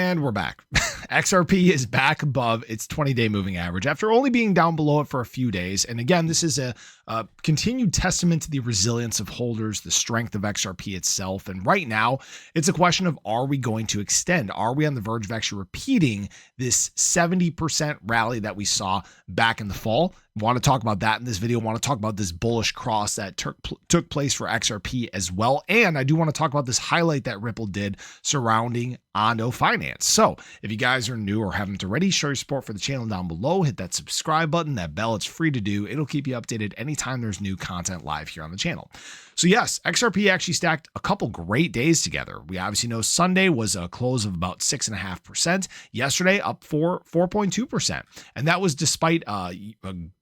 And we're back. XRP is back above its 20-day moving average after only being down below it for a few days. And again, this is a continued testament to the resilience of holders, the strength of XRP itself. And right now, it's a question of, are we going to extend? Are we on the verge of actually repeating this 70% rally that we saw back in the fall? Want to talk about that in this video. Want to talk about this bullish cross that took place for XRP as well. And I do want to talk about this highlight that Ripple did surrounding Ondo Finance. So if you guys are new or haven't already, show your support for the channel down below. Hit that subscribe button, that bell. It's free to do. It'll keep you updated anytime there's new content live here on the channel. So yes, XRP actually stacked a couple great days together. We obviously know Sunday was a close of about 6.5%. Yesterday up 4.2%. And that was despite a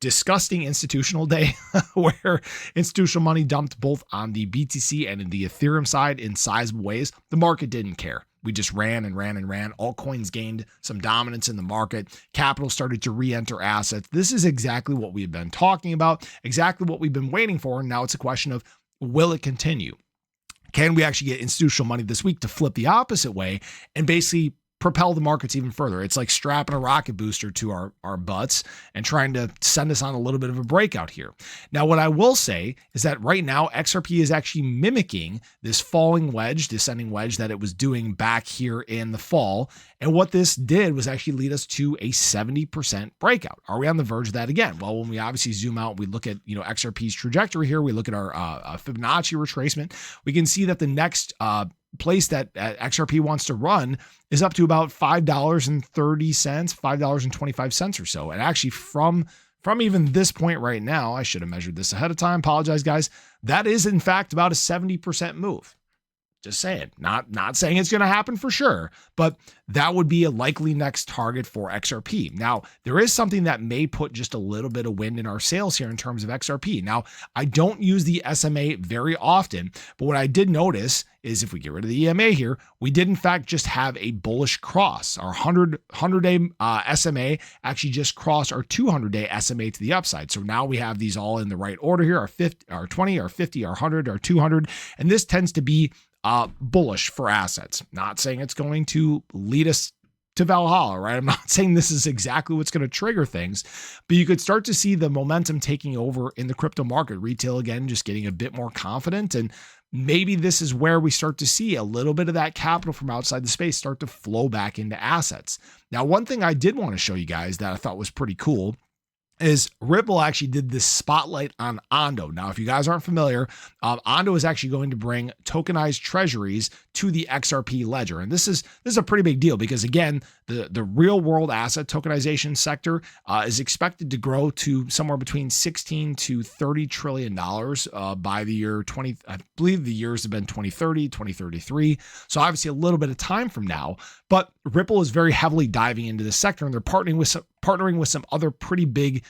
disgusting institutional day where institutional money dumped both on the BTC and in the Ethereum side in sizable ways. The market didn't care. We just ran and ran and ran. Altcoins gained some dominance in the market. Capital started to re-enter assets. This is exactly what we've been talking about, exactly what we've been waiting for. And now it's a question of, will it continue? Can we actually get institutional money this week to flip the opposite way and basically propel the markets even further? It's like strapping a rocket booster to our butts and trying to send us on a little bit of a breakout here. Now, what I will say is that right now, XRP is actually mimicking this falling wedge, descending wedge that it was doing back here in the fall. And what this did was actually lead us to a 70% breakout. Are we on the verge of that again? Well, when we obviously zoom out, we look at, XRP's trajectory here, we look at our Fibonacci retracement, we can see that the next place that XRP wants to run is up to about $5.30, $5.25 or so. And actually from even this point right now, I should have measured this ahead of time. Apologize, guys. That is in fact about a 70% move. Just saying, not saying it's going to happen for sure, but that would be a likely next target for XRP. Now, there is something that may put just a little bit of wind in our sails here in terms of XRP. Now, I don't use the SMA very often, but what I did notice is if we get rid of the EMA here, we did in fact just have a bullish cross. Our 100-day SMA actually just crossed our 200-day SMA to the upside. So now we have these all in the right order here, our 50, our 20, our 50, our 100, our 200, and this tends to be bullish for assets. Not saying it's going to lead us to Valhalla, right? I'm not saying this is exactly what's going to trigger things, but you could start to see the momentum taking over in the crypto market. Retail, again, just getting a bit more confident. And maybe this is where we start to see a little bit of that capital from outside the space start to flow back into assets. Now, one thing I did want to show you guys that I thought was pretty cool is Ripple actually did this spotlight on Ondo. Now, if you guys aren't familiar, Ondo is actually going to bring tokenized treasuries to the XRP ledger. And this is a pretty big deal because, again, the real world asset tokenization sector is expected to grow to somewhere between $16 to $30 trillion by the year I believe the years have been 2030, 2033. So obviously a little bit of time from now, but Ripple is very heavily diving into this sector and they're partnering with some other pretty big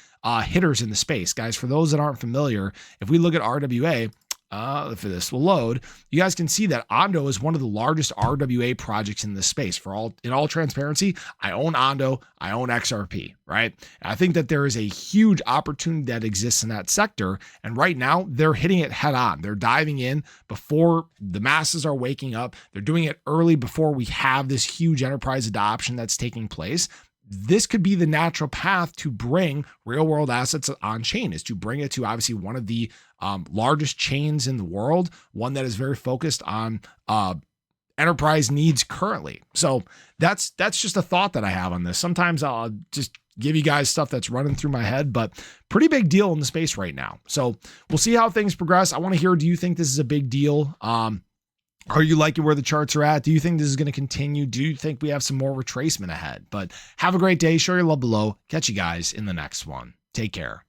hitters in the space. Guys, for those that aren't familiar, if we look at RWA, if this will load, you guys can see that Ondo is one of the largest RWA projects in this space. In all transparency, I own Ondo, I own XRP, right? And I think that there is a huge opportunity that exists in that sector. And right now they're hitting it head on. They're diving in before the masses are waking up. They're doing it early before we have this huge enterprise adoption that's taking place. This could be the natural path to bring real world assets on chain, is to bring it to obviously one of the largest chains in the world, one that is very focused on enterprise needs currently. So that's just a thought that I have on this. Sometimes I'll just give you guys stuff that's running through my head, but pretty big deal in the space right now. So we'll see how things progress. I want to hear, do you think this is a big deal? Are you liking where the charts are at? Do you think this is going to continue? Do you think we have some more retracement ahead? But have a great day. Show your love below. Catch you guys in the next one. Take care.